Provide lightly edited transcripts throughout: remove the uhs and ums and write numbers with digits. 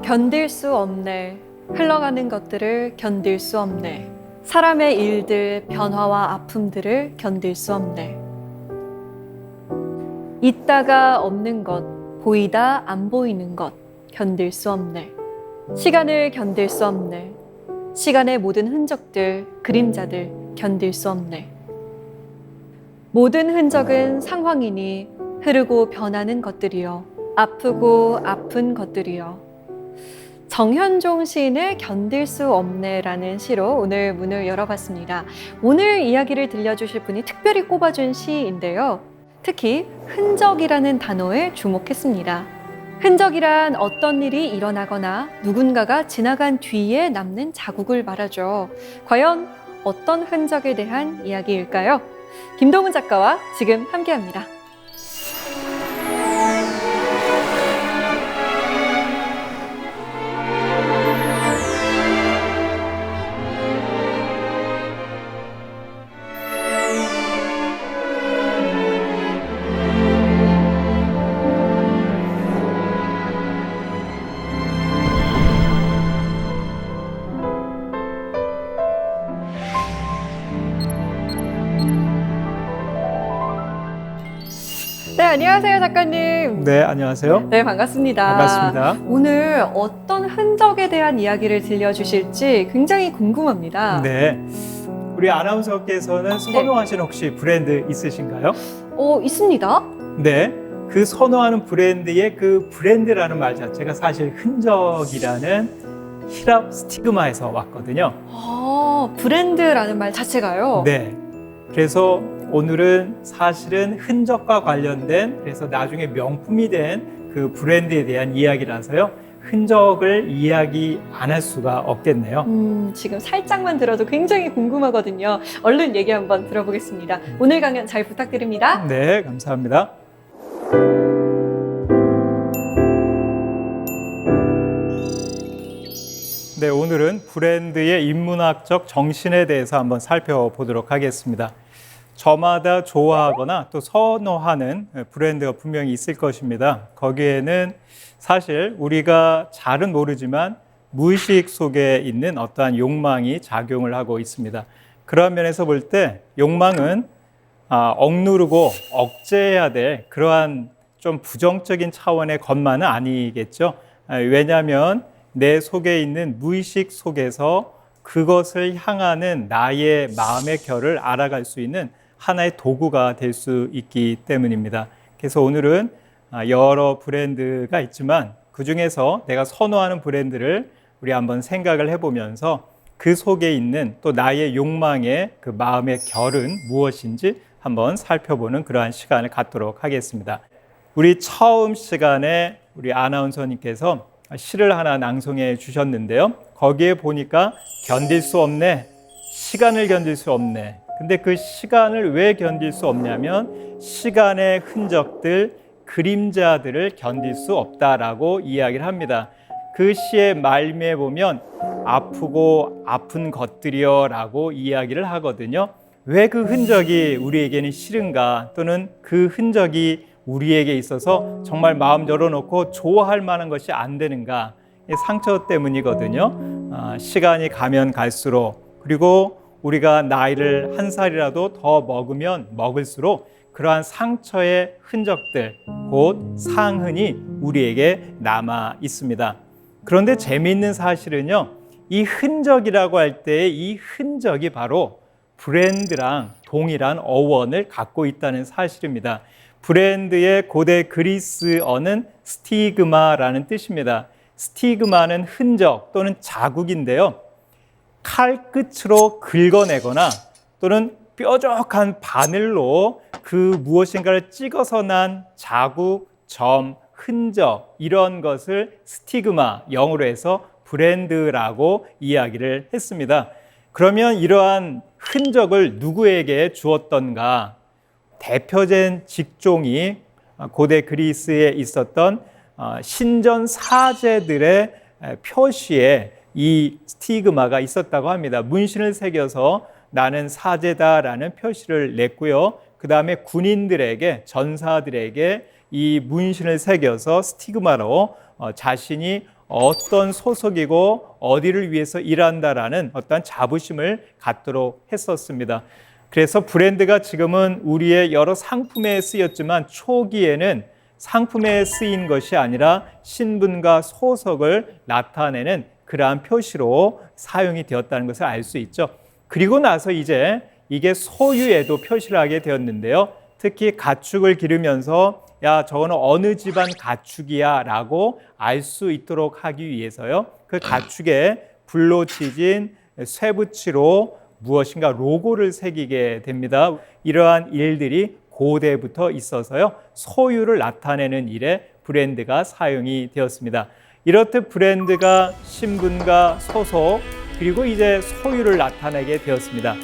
견딜 수 없네. 흘러가는 것들을 견딜 수 없네. 사람의 일들, 변화와 아픔들을 견딜 수 없네. 있다가 없는 것, 보이다 안 보이는 것, 견딜 수 없네. 시간을 견딜 수 없네. 시간의 모든 흔적들, 그림자들, 견딜 수 없네. 모든 흔적은 상황이니 흐르고 변하는 것들이여, 아프고 아픈 것들이여. 정현종 시인의 견딜 수 없네라는 시로 오늘 문을 열어봤습니다. 오늘 이야기를 들려주실 분이 특별히 꼽아준 시인데요. 특히 흔적이라는 단어에 주목했습니다. 흔적이란 어떤 일이 일어나거나 누군가가 지나간 뒤에 남는 자국을 말하죠. 과연 어떤 흔적에 대한 이야기일까요? 김동훈 작가와 지금 함께합니다. 네, 안녕하세요, 작가님. 네, 안녕하세요. 네, 반갑습니다. 반갑습니다. 오늘 어떤 흔적에 대한 이야기를 들려주실지 굉장히 궁금합니다. 네, 우리 아나운서께서는 선호하시는 혹시 브랜드 있으신가요? 있습니다. 네, 그 선호하는 브랜드의 그 브랜드라는 말 자체가 사실 흔적이라는 히랍 스티그마에서 왔거든요. 브랜드라는 말 자체가요? 네, 그래서 오늘은 사실은 흔적과 관련된, 그래서 나중에 명품이 된 그 브랜드에 대한 이야기라서요. 흔적을 이야기 안 할 수가 없겠네요. 지금 살짝만 들어도 굉장히 궁금하거든요. 얼른 얘기 한번 들어보겠습니다. 오늘 강연 잘 부탁드립니다. 네, 감사합니다. 네, 오늘은 브랜드의 인문학적 정신에 대해서 한번 살펴보도록 하겠습니다. 저마다 좋아하거나 또 선호하는 브랜드가 분명히 있을 것입니다. 거기에는 사실 우리가 잘은 모르지만 무의식 속에 있는 어떠한 욕망이 작용을 하고 있습니다. 그런 면에서 볼 때 욕망은 억누르고 억제해야 될 그러한 좀 부정적인 차원의 것만은 아니겠죠. 왜냐하면 내 속에 있는 무의식 속에서 그것을 향하는 나의 마음의 결을 알아갈 수 있는 하나의 도구가 될 수 있기 때문입니다. 그래서 오늘은 여러 브랜드가 있지만 그 중에서 내가 선호하는 브랜드를 우리 한번 생각을 해보면서 그 속에 있는 또 나의 욕망의 그 마음의 결은 무엇인지 한번 살펴보는 그러한 시간을 갖도록 하겠습니다. 우리 처음 시간에 우리 아나운서님께서 시를 하나 낭송해 주셨는데요. 거기에 보니까 견딜 수 없네, 시간을 견딜 수 없네. 근데 그 시간을 왜 견딜 수 없냐면 시간의 흔적들, 그림자들을 견딜 수 없다라고 이야기를 합니다. 그 시의 말미에 보면 아프고 아픈 것들이여 라고 이야기를 하거든요. 왜 그 흔적이 우리에게는 싫은가, 또는 그 흔적이 우리에게 있어서 정말 마음 열어놓고 좋아할 만한 것이 안 되는가, 상처 때문이거든요. 시간이 가면 갈수록, 그리고 우리가 나이를 한 살이라도 더 먹으면 먹을수록 그러한 상처의 흔적들, 곧 상흔이 우리에게 남아 있습니다. 그런데 재미있는 사실은요, 이 흔적이라고 할 때 이 흔적이 바로 브랜드랑 동일한 어원을 갖고 있다는 사실입니다. 브랜드의 고대 그리스어는 스티그마라는 뜻입니다. 스티그마는 흔적 또는 자국인데요. 칼끝으로 긁어내거나 또는 뾰족한 바늘로 그 무엇인가를 찍어서 난 자국, 점, 흔적, 이런 것을 스티그마, 영어로 해서 브랜드라고 이야기를 했습니다. 그러면 이러한 흔적을 누구에게 주었던가? 대표적인 직종이 고대 그리스에 있었던 신전 사제들의 표시에 이 스티그마가 있었다고 합니다. 문신을 새겨서 나는 사제다라는 표시를 냈고요. 그 다음에 군인들에게, 전사들에게 이 문신을 새겨서 스티그마로 자신이 어떤 소속이고 어디를 위해서 일한다라는 어떤 자부심을 갖도록 했었습니다. 그래서 브랜드가 지금은 우리의 여러 상품에 쓰였지만 초기에는 상품에 쓰인 것이 아니라 신분과 소속을 나타내는 그러한 표시로 사용이 되었다는 것을 알 수 있죠. 그리고 나서 이제 이게 소유에도 표시를 하게 되었는데요. 특히 가축을 기르면서 야, 저거는 어느 집안 가축이야 라고 알 수 있도록 하기 위해서요. 그 가축에 불로 치진 쇠붙이로 무엇인가 로고를 새기게 됩니다. 이러한 일들이 고대부터 있어서요. 소유를 나타내는 일에 브랜드가 사용이 되었습니다. 이렇듯 브랜드가 신분과 소속 그리고 이제 소유를 나타내게 되었습니다.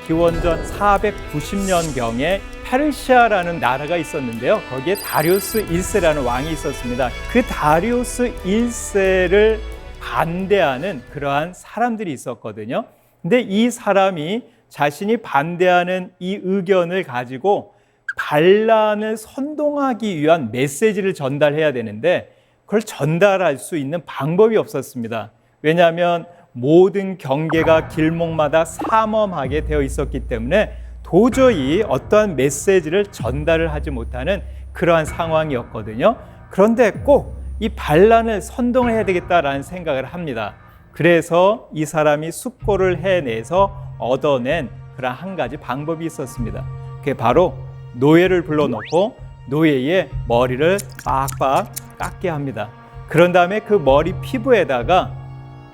기원전 490년경에 페르시아라는 나라가 있었는데요. 거기에 다리우스 1세라는 왕이 있었습니다. 그 다리우스 1세를 반대하는 그러한 사람들이 있었거든요. 근데 이 사람이 자신이 반대하는 이 의견을 가지고 반란을 선동하기 위한 메시지를 전달해야 되는데 그걸 전달할 수 있는 방법이 없었습니다. 왜냐하면 모든 경계가 길목마다 삼엄하게 되어 있었기 때문에 도저히 어떠한 메시지를 전달을 하지 못하는 그러한 상황이었거든요. 그런데 꼭 이 반란을 선동을 해야 되겠다라는 생각을 합니다. 그래서 이 사람이 숙고를 해내서 얻어낸 그런 한 가지 방법이 있었습니다. 그게 바로 노예를 불러놓고 노예의 머리를 빡빡 깎게 합니다. 그런 다음에 그 머리 피부에다가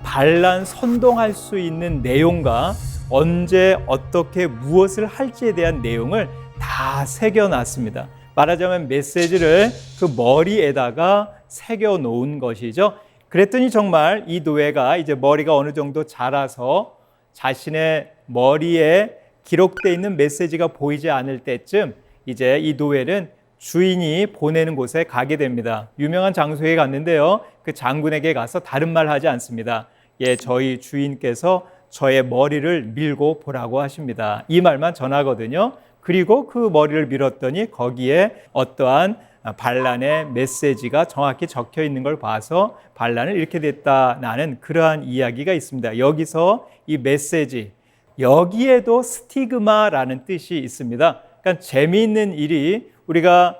반란 선동할 수 있는 내용과 언제 어떻게 무엇을 할지에 대한 내용을 다 새겨놨습니다. 말하자면 메시지를 그 머리에다가 새겨놓은 것이죠. 그랬더니 정말 이 노예가 이제 머리가 어느 정도 자라서 자신의 머리에 기록되어 있는 메시지가 보이지 않을 때쯤 이제 이 노예는 주인이 보내는 곳에 가게 됩니다. 유명한 장소에 갔는데요. 그 장군에게 가서 다른 말 하지 않습니다. 예, 저희 주인께서 저의 머리를 밀고 보라고 하십니다. 이 말만 전하거든요. 그리고 그 머리를 밀었더니 거기에 어떠한 반란의 메시지가 정확히 적혀 있는 걸 봐서 반란을 잃게 됐다는 그러한 이야기가 있습니다. 여기서 이 메시지, 여기에도 스티그마라는 뜻이 있습니다. 그러니까 재미있는 일이 우리가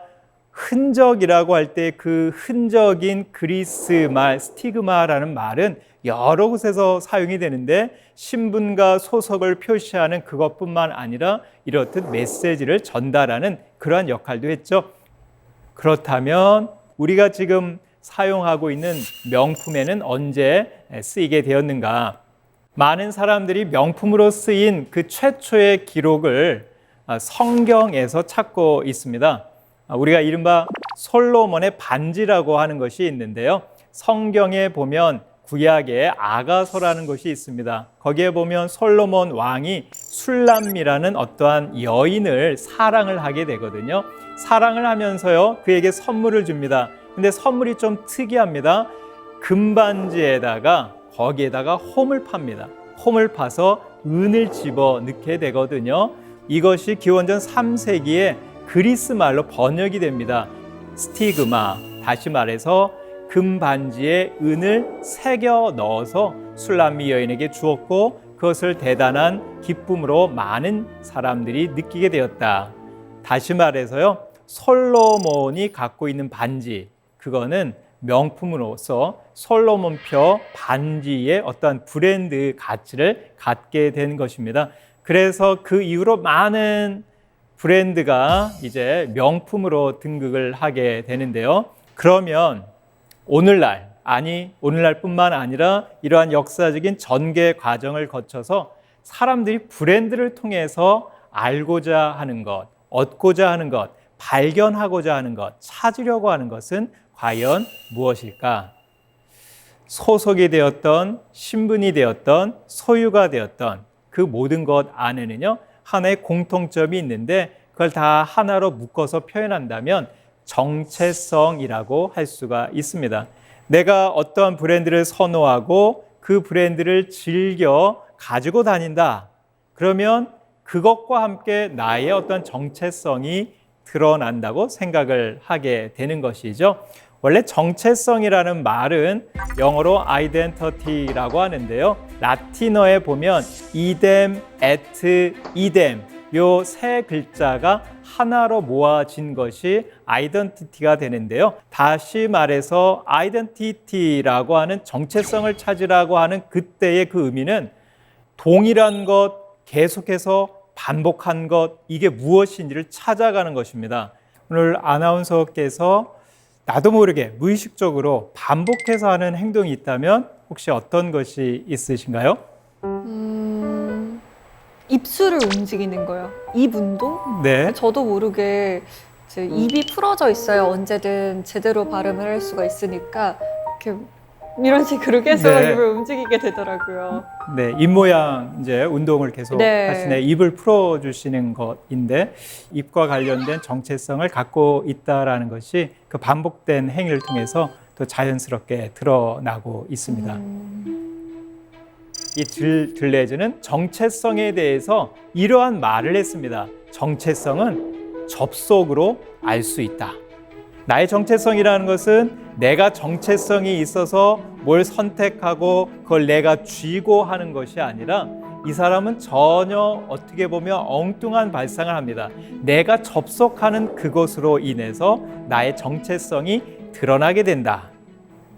흔적이라고 할 때 그 흔적인 그리스 말 스티그마라는 말은 여러 곳에서 사용이 되는데 신분과 소속을 표시하는 그것뿐만 아니라 이렇듯 메시지를 전달하는 그러한 역할도 했죠. 그렇다면 우리가 지금 사용하고 있는 명품에는 언제 쓰이게 되었는가? 많은 사람들이 명품으로 쓰인 그 최초의 기록을 성경에서 찾고 있습니다. 우리가 이른바 솔로몬의 반지라고 하는 것이 있는데요. 성경에 보면 구약에 아가서라는 것이 있습니다. 거기에 보면 솔로몬 왕이 술람미라는 어떠한 여인을 사랑을 하게 되거든요. 사랑을 하면서요, 그에게 선물을 줍니다. 근데 선물이 좀 특이합니다. 금반지에다가 거기에다가 홈을 팝니다. 홈을 파서 은을 집어 넣게 되거든요. 이것이 기원전 3세기에 그리스 말로 번역이 됩니다. 스티그마, 다시 말해서 금반지에 은을 새겨 넣어서 술람미 여인에게 주었고 그것을 대단한 기쁨으로 많은 사람들이 느끼게 되었다. 다시 말해서요, 솔로몬이 갖고 있는 반지, 그거는 명품으로서 솔로몬표 반지의 어떠한 브랜드 가치를 갖게 된 것입니다. 그래서 그 이후로 많은 브랜드가 이제 명품으로 등극을 하게 되는데요. 그러면 오늘날뿐만 아니라 이러한 역사적인 전개 과정을 거쳐서 사람들이 브랜드를 통해서 알고자 하는 것, 얻고자 하는 것, 발견하고자 하는 것, 찾으려고 하는 것은 과연 무엇일까? 소속이 되었던, 신분이 되었던, 소유가 되었던 그 모든 것 안에는요, 하나의 공통점이 있는데 그걸 다 하나로 묶어서 표현한다면 정체성이라고 할 수가 있습니다. 내가 어떠한 브랜드를 선호하고 그 브랜드를 즐겨 가지고 다닌다. 그러면 그것과 함께 나의 어떤 정체성이 드러난다고 생각을 하게 되는 것이죠. 원래 정체성이라는 말은 영어로 identity라고 하는데요. 라틴어에 보면 idem, et, idem 요 세 글자가 하나로 모아진 것이 아이덴티티가 되는데요. 다시 말해서 아이덴티티라고 하는 정체성을 찾으라고 하는 그때의 그 의미는 동일한 것, 계속해서 반복한 것, 이게 무엇인지를 찾아가는 것입니다. 오늘 아나운서께서 나도 모르게 무의식적으로 반복해서 하는 행동이 있다면 혹시 어떤 것이 있으신가요? 입술을 움직이는 거요. 입 운동? 네. 저도 모르게 이제 입이 풀어져 있어요. 언제든 제대로 발음을 할 수가 있으니까 이렇게 이런 식으로 계속 네. 입을 움직이게 되더라고요. 네, 입 모양 이제 운동을 계속 네. 하시네. 입을 풀어 주시는 것인데 입과 관련된 정체성을 갖고 있다라는 것이 그 반복된 행위를 통해서 또 자연스럽게 드러나고 있습니다. 이 들레즈는 정체성에 대해서 이러한 말을 했습니다. 정체성은 접속으로 알 수 있다. 나의 정체성이라는 것은 내가 정체성이 있어서 뭘 선택하고 그걸 내가 쥐고 하는 것이 아니라 이 사람은 전혀 어떻게 보면 엉뚱한 발상을 합니다. 내가 접속하는 그것으로 인해서 나의 정체성이 드러나게 된다.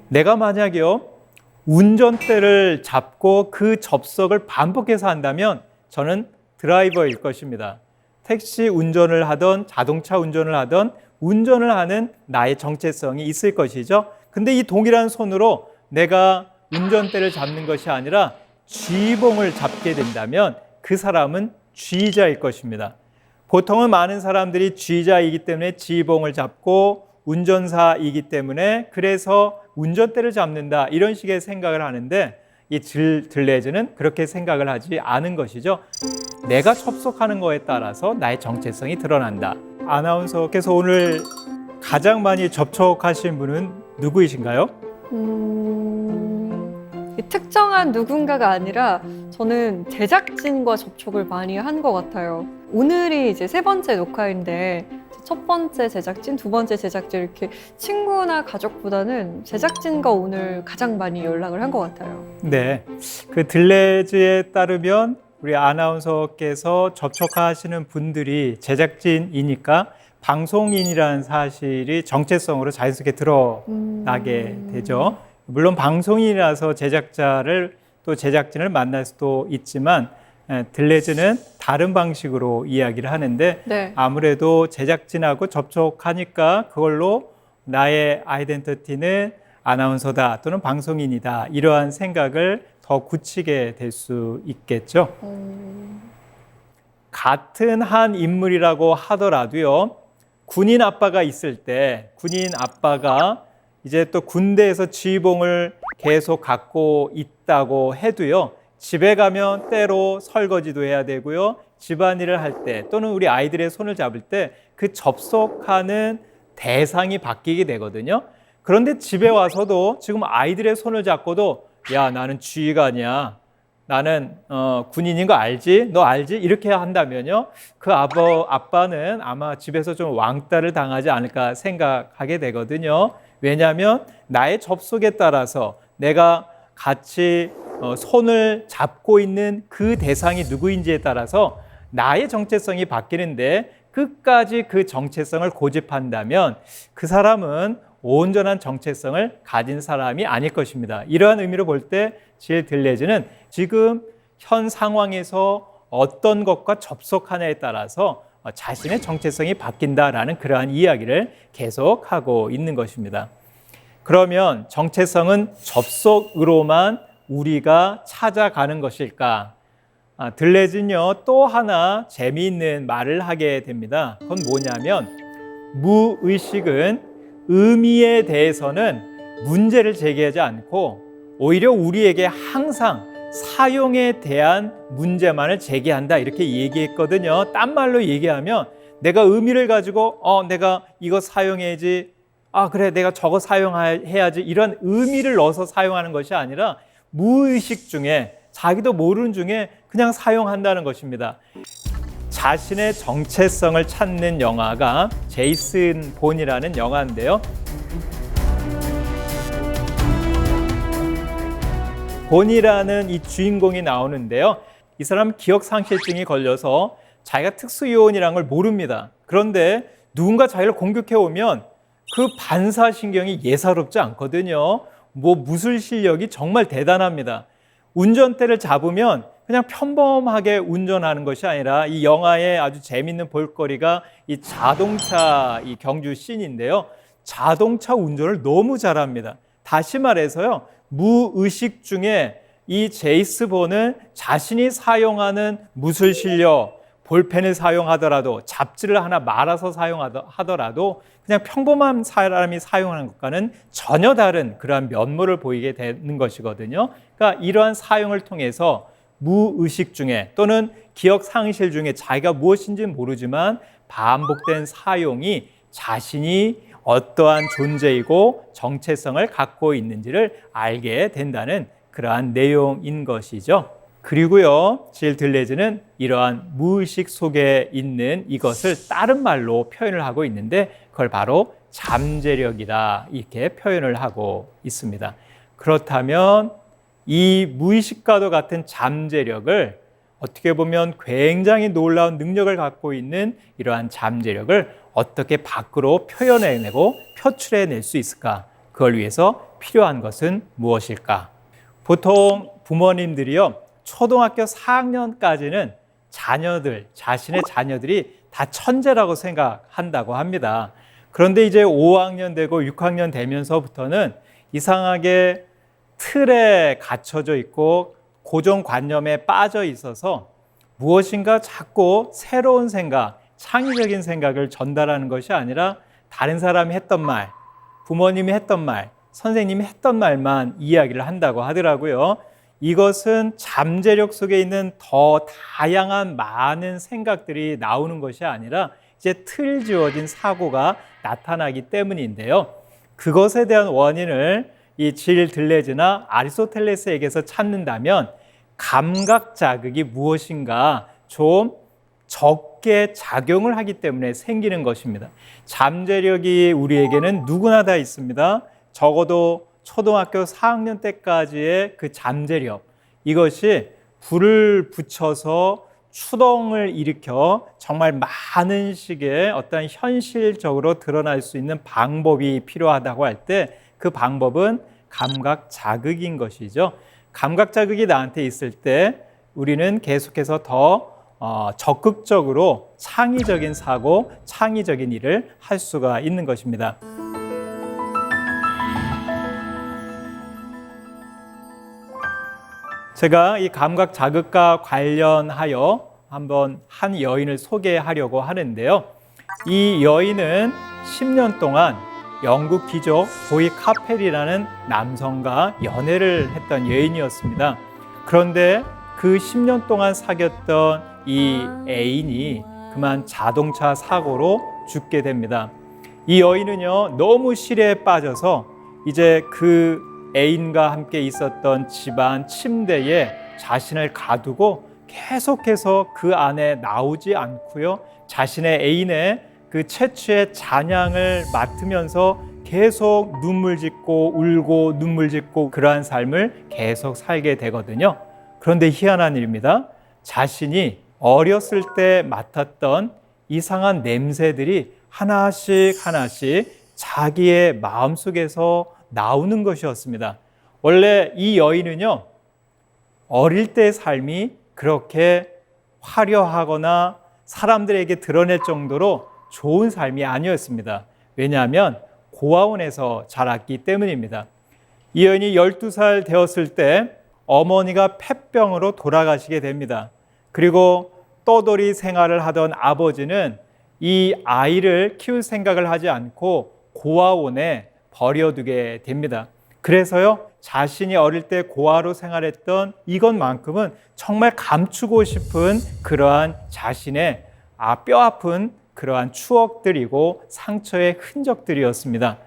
내가 만약에요, 운전대를 잡고 그 접속을 반복해서 한다면 저는 드라이버일 것입니다. 택시 운전을 하던 자동차 운전을 하던 운전을 하는 나의 정체성이 있을 것이죠. 근데 이 동일한 손으로 내가 운전대를 잡는 것이 아니라 쥐봉을 잡게 된다면 그 사람은 쥐자일 것입니다. 보통은 많은 사람들이 쥐자이기 때문에 쥐봉을 잡고 운전사이기 때문에 그래서 운전대를 잡는다 이런 식의 생각을 하는데 이 들레즈는 그렇게 생각을 하지 않은 것이죠. 내가 접속하는 거에 따라서 나의 정체성이 드러난다. 아나운서께서 오늘 가장 많이 접촉하신 분은 누구이신가요? 특정한 누군가가 아니라 저는 제작진과 접촉을 많이 한 것 같아요. 오늘이 이제 3번째 녹화인데 첫 번째 제작진, 두 번째 제작진 이렇게 친구나 가족보다는 제작진과 오늘 가장 많이 연락을 한 것 같아요. 네, 그 들레즈에 따르면 우리 아나운서께서 접촉하시는 분들이 제작진이니까 방송인이라는 사실이 정체성으로 자연스럽게 드러나게 되죠. 물론 방송인이라서 제작진을 만날 수도 있지만 들레즈는 다른 방식으로 이야기를 하는데 네. 아무래도 제작진하고 접촉하니까 그걸로 나의 아이덴티티는 아나운서다 또는 방송인이다 이러한 생각을 더 굳히게 될 수 있겠죠. 같은 한 인물이라고 하더라도요, 군인 아빠가 있을 때 군인 아빠가 이제 또 군대에서 지휘봉을 계속 갖고 있다고 해도요, 집에 가면 때로 설거지도 해야 되고요, 집안일을 할 때 또는 우리 아이들의 손을 잡을 때 그 접속하는 대상이 바뀌게 되거든요. 그런데 집에 와서도 지금 아이들의 손을 잡고도 야, 나는 지휘가 아니야, 나는 군인인 거 알지? 너 알지? 이렇게 한다면요, 그 아빠는 아마 집에서 좀 왕따를 당하지 않을까 생각하게 되거든요. 왜냐하면 나의 접속에 따라서 내가 같이 손을 잡고 있는 그 대상이 누구인지에 따라서 나의 정체성이 바뀌는데 끝까지 그 정체성을 고집한다면 그 사람은 온전한 정체성을 가진 사람이 아닐 것입니다. 이러한 의미로 볼 때 들레즈는 지금 현 상황에서 어떤 것과 접속하냐에 따라서 자신의 정체성이 바뀐다라는 그러한 이야기를 계속하고 있는 것입니다. 그러면 정체성은 접속으로만 우리가 찾아가는 것일까? 들레즈는요, 또 하나 재미있는 말을 하게 됩니다. 그건 뭐냐면 무의식은 의미에 대해서는 문제를 제기하지 않고 오히려 우리에게 항상 사용에 대한 문제만을 제기한다 이렇게 얘기했거든요. 딴 말로 얘기하면 내가 의미를 가지고 내가 이거 사용해야지, 그래 내가 저거 사용해야지 이런 의미를 넣어서 사용하는 것이 아니라 무의식 중에 자기도 모르는 중에 그냥 사용한다는 것입니다. 자신의 정체성을 찾는 영화가 제이슨 본이라는 영화인데요. 본이라는 이 주인공이 나오는데요. 이 사람 기억상실증이 걸려서 자기가 특수요원이라는 걸 모릅니다. 그런데 누군가 자기를 공격해 오면 그 반사신경이 예사롭지 않거든요. 무술 실력이 정말 대단합니다. 운전대를 잡으면 그냥 평범하게 운전하는 것이 아니라 이 영화의 아주 재밌는 볼거리가 이 자동차 이 경주 씬인데요. 자동차 운전을 너무 잘합니다. 다시 말해서요, 무의식 중에 이 제이스 본은 자신이 사용하는 무술 실력, 볼펜을 사용하더라도 잡지를 하나 말아서 사용하더라도 그냥 평범한 사람이 사용하는 것과는 전혀 다른 그러한 면모를 보이게 되는 것이거든요. 그러니까 이러한 사용을 통해서 무의식 중에 또는 기억 상실 중에 자기가 무엇인지 모르지만 반복된 사용이 자신이 어떠한 존재이고 정체성을 갖고 있는지를 알게 된다는 그러한 내용인 것이죠. 그리고요, 질 들레즈는 이러한 무의식 속에 있는 이것을 다른 말로 표현을 하고 있는데 그걸 바로 잠재력이다 이렇게 표현을 하고 있습니다. 그렇다면 이 무의식과도 같은 잠재력을 어떻게 보면 굉장히 놀라운 능력을 갖고 있는 이러한 잠재력을 어떻게 밖으로 표현해내고 표출해낼 수 있을까? 그걸 위해서 필요한 것은 무엇일까? 보통 부모님들이요, 초등학교 4학년까지는 자신의 자녀들이 다 천재라고 생각한다고 합니다. 그런데 이제 5학년 되고 6학년 되면서부터는 이상하게 틀에 갇혀져 있고 고정관념에 빠져 있어서 무엇인가 자꾸 새로운 생각, 창의적인 생각을 전달하는 것이 아니라 다른 사람이 했던 말, 부모님이 했던 말, 선생님이 했던 말만 이야기를 한다고 하더라고요. 이것은 잠재력 속에 있는 더 다양한 많은 생각들이 나오는 것이 아니라 이제 틀 지어진 사고가 나타나기 때문인데요. 그것에 대한 원인을 이 질 들레즈나 아리스토텔레스에게서 찾는다면 감각 자극이 무엇인가 좀 적게 작용을 하기 때문에 생기는 것입니다. 잠재력이 우리에게는 누구나 다 있습니다. 적어도 초등학교 4학년 때까지의 그 잠재력, 이것이 불을 붙여서 추동을 일으켜 정말 많은 식의 어떤 현실적으로 드러날 수 있는 방법이 필요하다고 할 때 그 방법은 감각 자극인 것이죠. 감각 자극이 나한테 있을 때 우리는 계속해서 더 적극적으로 창의적인 사고, 창의적인 일을 할 수가 있는 것입니다. 제가 이 감각 자극과 관련하여 한번 한 여인을 소개하려고 하는데요. 이 여인은 10년 동안 영국 귀족 보이 카펠이라는 남성과 연애를 했던 여인이었습니다. 그런데 그 10년 동안 사귀었던 이 애인이 그만 자동차 사고로 죽게 됩니다. 이 여인은요, 너무 시리에 빠져서 이제 그 애인과 함께 있었던 집안 침대에 자신을 가두고 계속해서 그 안에 나오지 않고요, 자신의 애인의 그 채취의 잔향을 맡으면서 계속 눈물 짓고 울고 눈물 짓고 그러한 삶을 계속 살게 되거든요. 그런데 희한한 일입니다. 자신이 어렸을 때 맡았던 이상한 냄새들이 하나씩 하나씩 자기의 마음속에서 나오는 것이었습니다. 원래 이 여인은요, 어릴 때의 삶이 그렇게 화려하거나 사람들에게 드러낼 정도로 좋은 삶이 아니었습니다. 왜냐하면 고아원에서 자랐기 때문입니다. 이 여인이 12살 되었을 때 어머니가 폐병으로 돌아가시게 됩니다. 그리고 떠돌이 생활을 하던 아버지는 이 아이를 키울 생각을 하지 않고 고아원에 버려두게 됩니다. 그래서요, 자신이 어릴 때 고아로 생활했던 이것만큼은 정말 감추고 싶은 그러한 자신의 뼈아픈 그러한 추억들이고 상처의 흔적들이었습니다.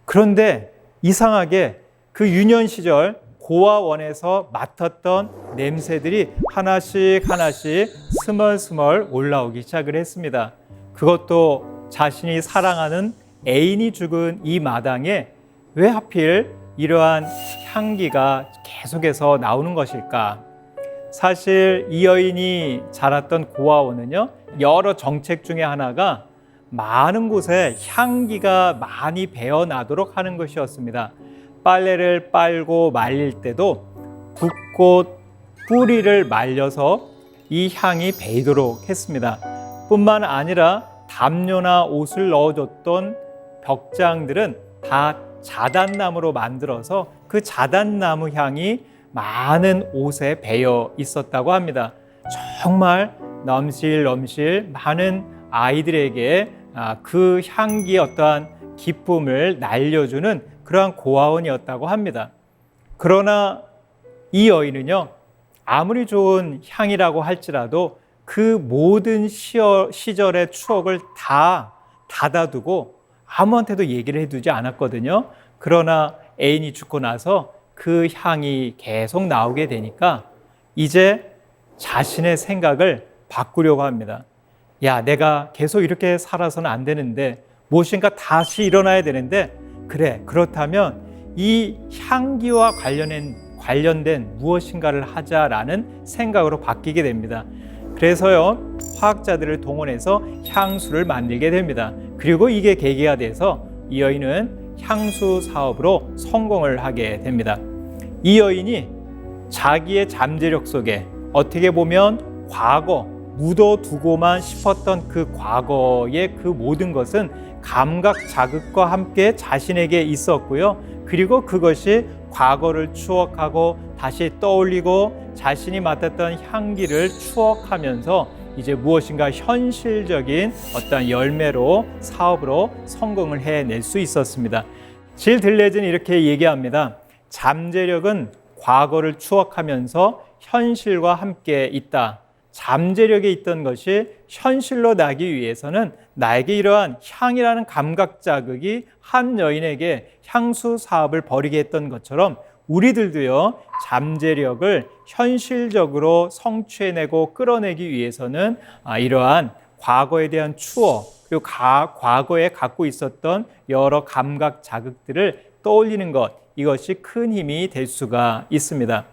그런데 이상하게 그 유년 시절 고아원에서 맡았던 냄새들이 하나씩 하나씩 스멀스멀 올라오기 시작을 했습니다. 그것도 자신이 사랑하는 애인이 죽은 이 마당에 왜 하필 이러한 향기가 계속해서 나오는 것일까? 사실 이 여인이 자랐던 고아원은요, 여러 정책 중에 하나가 많은 곳에 향기가 많이 배어나도록 하는 것이었습니다. 빨래를 빨고 말릴 때도 붓꽃 뿌리를 말려서 이 향이 배이도록 했습니다. 뿐만 아니라 담요나 옷을 넣어줬던 벽장들은 다 자단나무로 만들어서 그 자단나무 향이 많은 옷에 배어 있었다고 합니다. 정말 넘실넘실 많은 아이들에게 그 향기의 어떠한 기쁨을 날려주는 그러한 고아원이었다고 합니다. 그러나 이 여인은요, 아무리 좋은 향이라고 할지라도 그 모든 시절의 추억을 다 닫아두고 아무한테도 얘기를 해두지 않았거든요. 그러나 애인이 죽고 나서 그 향이 계속 나오게 되니까 이제 자신의 생각을 바꾸려고 합니다. 야, 내가 계속 이렇게 살아서는 안 되는데 무엇인가 다시 일어나야 되는데, 그래, 그렇다면 이 향기와 관련된 무엇인가를 하자라는 생각으로 바뀌게 됩니다. 그래서요, 화학자들을 동원해서 향수를 만들게 됩니다. 그리고 이게 계기가 돼서 이 여인은 향수 사업으로 성공을 하게 됩니다. 이 여인이 자기의 잠재력 속에 어떻게 보면 과거, 묻어두고만 싶었던 그 과거의 그 모든 것은 감각 자극과 함께 자신에게 있었고요. 그리고 그것이 과거를 추억하고 다시 떠올리고 자신이 맡았던 향기를 추억하면서 이제 무엇인가 현실적인 어떤 열매로 사업으로 성공을 해낼 수 있었습니다. 질 들레즈는 이렇게 얘기합니다. 잠재력은 과거를 추억하면서 현실과 함께 있다. 잠재력에 있던 것이 현실로 나기 위해서는 나에게 이러한 향이라는 감각 자극이 한 여인에게 향수 사업을 벌이게 했던 것처럼 우리들도요, 잠재력을 현실적으로 성취해내고 끌어내기 위해서는 이러한 과거에 대한 추억, 그리고 과거에 갖고 있었던 여러 감각 자극들을 떠올리는 것, 이것이 큰 힘이 될 수가 있습니다.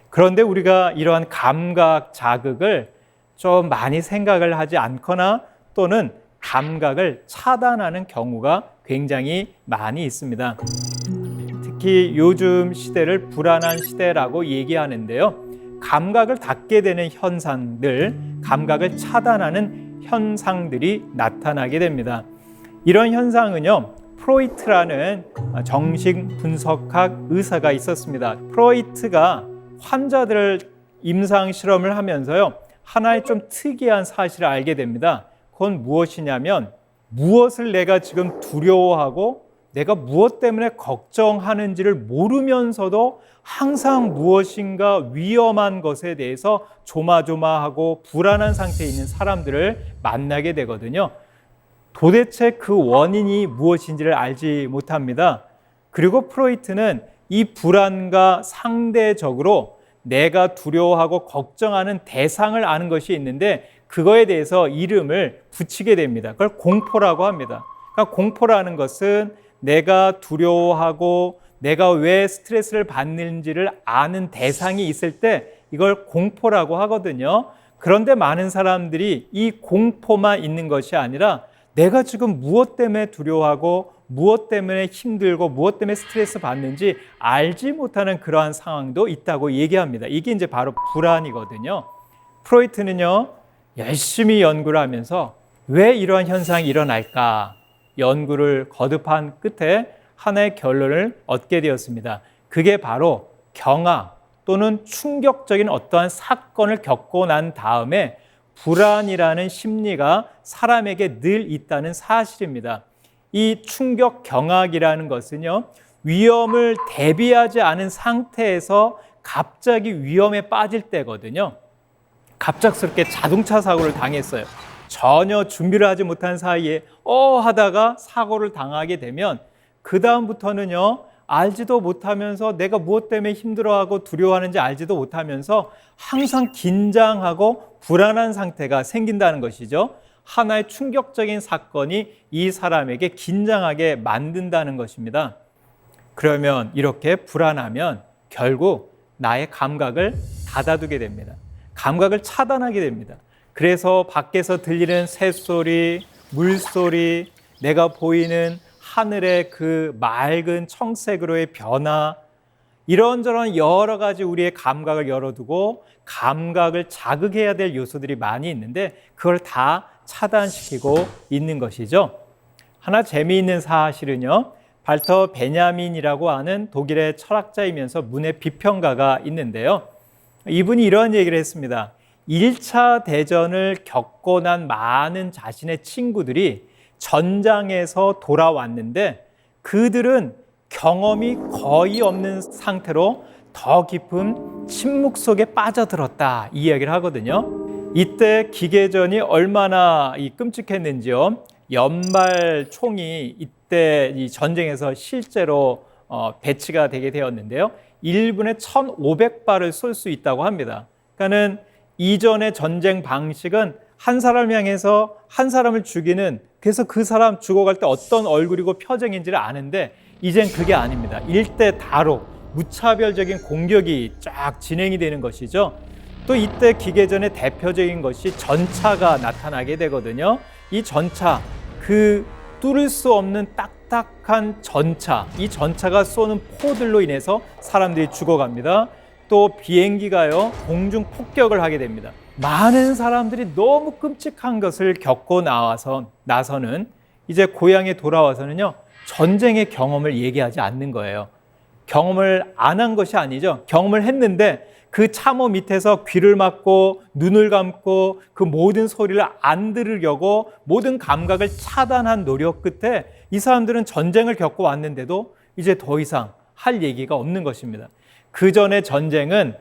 그런데 우리가 이러한 감각 자극을 좀 많이 생각을 하지 않거나 또는 감각을 차단하는 경우가 굉장히 많이 있습니다. 특히 요즘 시대를 불안한 시대라고 얘기하는데요. 감각을 닫게 되는 현상들, 감각을 차단하는 현상들이 나타나게 됩니다. 이런 현상은요, 프로이트라는 정신 분석학 의사가 있었습니다. 프로이트가 환자들을 임상 실험을 하면서요, 하나의 좀 특이한 사실을 알게 됩니다. 그건 무엇이냐면, 무엇을 내가 지금 두려워하고 내가 무엇 때문에 걱정하는지를 모르면서도 항상 무엇인가 위험한 것에 대해서 조마조마하고 불안한 상태에 있는 사람들을 만나게 되거든요. 도대체 그 원인이 무엇인지를 알지 못합니다. 그리고 프로이트는 이 불안과 상대적으로 내가 두려워하고 걱정하는 대상을 아는 것이 있는데 그거에 대해서 이름을 붙이게 됩니다. 그걸 공포라고 합니다. 그러니까 공포라는 것은 내가 두려워하고 내가 왜 스트레스를 받는지를 아는 대상이 있을 때 이걸 공포라고 하거든요. 그런데 많은 사람들이 이 공포만 있는 것이 아니라 내가 지금 무엇 때문에 두려워하고 무엇 때문에 힘들고 무엇 때문에 스트레스 받는지 알지 못하는 그러한 상황도 있다고 얘기합니다. 이게 이제 바로 불안이거든요. 프로이트는요, 열심히 연구를 하면서 왜 이러한 현상이 일어날까 연구를 거듭한 끝에 하나의 결론을 얻게 되었습니다. 그게 바로 경악 또는 충격적인 어떠한 사건을 겪고 난 다음에 불안이라는 심리가 사람에게 늘 있다는 사실입니다. 이 충격 경악이라는 것은요, 위험을 대비하지 않은 상태에서 갑자기 위험에 빠질 때거든요. 갑작스럽게 자동차 사고를 당했어요. 전혀 준비를 하지 못한 사이에 하다가 사고를 당하게 되면 그 다음부터는요, 알지도 못하면서 내가 무엇 때문에 힘들어하고 두려워하는지 알지도 못하면서 항상 긴장하고 불안한 상태가 생긴다는 것이죠. 하나의 충격적인 사건이 이 사람에게 긴장하게 만든다는 것입니다. 그러면 이렇게 불안하면 결국 나의 감각을 닫아두게 됩니다. 감각을 차단하게 됩니다. 그래서 밖에서 들리는 새소리, 물소리, 내가 보이는 하늘의 그 맑은 청색으로의 변화, 이런저런 여러 가지 우리의 감각을 열어두고 감각을 자극해야 될 요소들이 많이 있는데 그걸 다 차단시키고 있는 것이죠. 하나 재미있는 사실은요, 발터 베냐민이라고 하는 독일의 철학자이면서 문해 비평가가 있는데요. 이분이 이런 얘기를 했습니다. 1차 대전을 겪고 난 많은 자신의 친구들이 전장에서 돌아왔는데 그들은 경험이 거의 없는 상태로 더 깊은 침묵 속에 빠져들었다, 이 이야기를 하거든요. 이때 기계전이 얼마나 끔찍했는지요. 연발 총이 이때 이 전쟁에서 실제로 배치가 되게 되었는데요. 1분에 1,500발을 쏠 수 있다고 합니다. 그러니까는 이전의 전쟁 방식은 한 사람을 향해서 한 사람을 죽이는, 그래서 그 사람 죽어갈 때 어떤 얼굴이고 표정인지를 아는데 이젠 그게 아닙니다. 1대 다로 무차별적인 공격이 쫙 진행이 되는 것이죠. 또 이때 기계전의 대표적인 것이 전차가 나타나게 되거든요. 이 전차, 그 뚫을 수 없는 딱딱한 전차, 이 전차가 쏘는 포들로 인해서 사람들이 죽어갑니다. 또 비행기가요, 공중 폭격을 하게 됩니다. 많은 사람들이 너무 끔찍한 것을 겪고 나서는 이제 고향에 돌아와서는요, 전쟁의 경험을 얘기하지 않는 거예요. 경험을 안 한 것이 아니죠. 경험을 했는데 그 참호 밑에서 귀를 막고 눈을 감고 그 모든 소리를 안 들으려고 모든 감각을 차단한 노력 끝에 이 사람들은 전쟁을 겪고 왔는데도 이제 더 이상 할 얘기가 없는 것입니다. 그 전에 전쟁은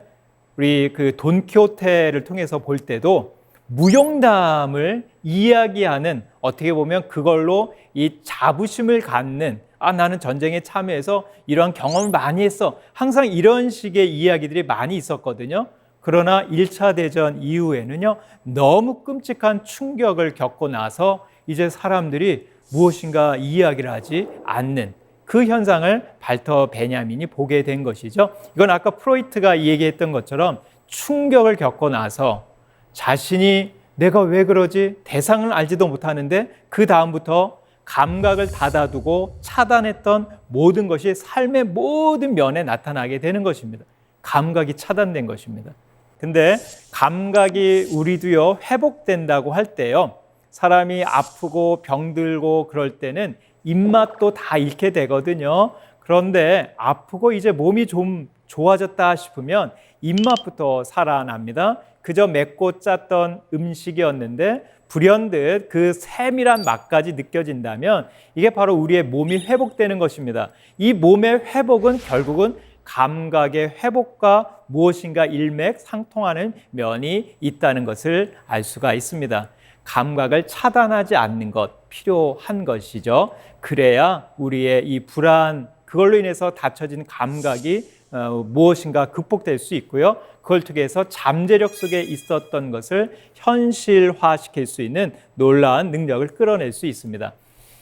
우리 그 돈키호테를 통해서 볼 때도 무용담을 이야기하는, 어떻게 보면 그걸로 이 자부심을 갖는, 나는 전쟁에 참여해서 이러한 경험을 많이 했어, 항상 이런 식의 이야기들이 많이 있었거든요. 그러나 1차 대전 이후에는요, 너무 끔찍한 충격을 겪고 나서 이제 사람들이 무엇인가 이야기를 하지 않는 그 현상을 발터 베냐민이 보게 된 것이죠. 이건 아까 프로이트가 얘기했던 것처럼 충격을 겪고 나서 자신이 내가 왜 그러지? 대상을 알지도 못하는데 그 다음부터 감각을 닫아두고 차단했던 모든 것이 삶의 모든 면에 나타나게 되는 것입니다. 감각이 차단된 것입니다. 근데 감각이 우리도요, 회복된다고 할 때요, 사람이 아프고 병들고 그럴 때는 입맛도 다 잃게 되거든요. 그런데 아프고 이제 몸이 좀 좋아졌다 싶으면 입맛부터 살아납니다. 그저 맵고 짰던 음식이었는데 불현듯 그 세밀한 맛까지 느껴진다면 이게 바로 우리의 몸이 회복되는 것입니다. 이 몸의 회복은 결국은 감각의 회복과 무엇인가 일맥상통하는 면이 있다는 것을 알 수가 있습니다. 감각을 차단하지 않는 것 필요한 것이죠. 그래야 우리의 이 불안, 그걸로 인해서 닫혀진 감각이 무엇인가 극복될 수 있고요. 그걸 통해서 잠재력 속에 있었던 것을 현실화시킬 수 있는 놀라운 능력을 끌어낼 수 있습니다.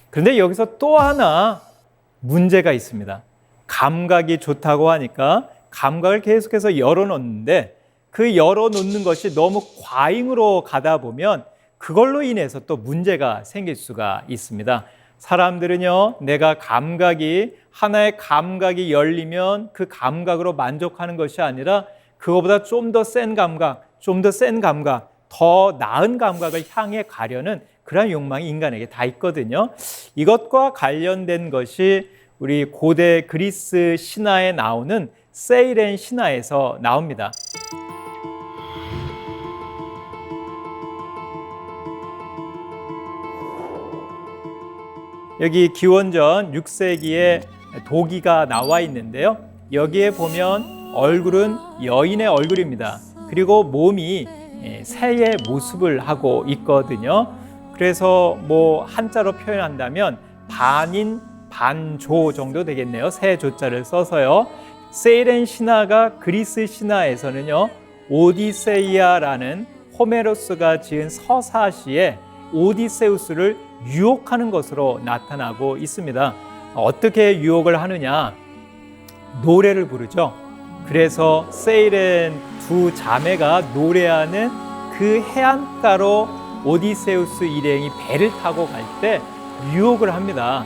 그런데 여기서 또 하나 문제가 있습니다. 감각이 좋다고 하니까 감각을 계속해서 열어놓는데 그 열어놓는 것이 너무 과잉으로 가다 보면 그걸로 인해서 또 문제가 생길 수가 있습니다. 사람들은요, 내가 하나의 감각이 열리면 그 감각으로 만족하는 것이 아니라 그거보다 좀 더 센 감각, 더 나은 감각을 향해 가려는 그런 욕망이 인간에게 다 있거든요. 이것과 관련된 것이 우리 고대 그리스 신화에 나오는 세이렌 신화에서 나옵니다. 여기 기원전 6세기에 도기가 나와 있는데요. 여기에 보면 얼굴은 여인의 얼굴입니다. 그리고 몸이 새의 모습을 하고 있거든요. 그래서 뭐 한자로 표현한다면 반인 반조 정도 되겠네요. 새 조자를 써서요. 세이렌 신화가 그리스 신화에서는요, 오디세이아라는 호메로스가 지은 서사시에 오디세우스를 유혹하는 것으로 나타나고 있습니다. 어떻게 유혹을 하느냐? 노래를 부르죠. 그래서 세일엔 두 자매가 노래하는 그 해안가로 오디세우스 일행이 배를 타고 갈 때 유혹을 합니다.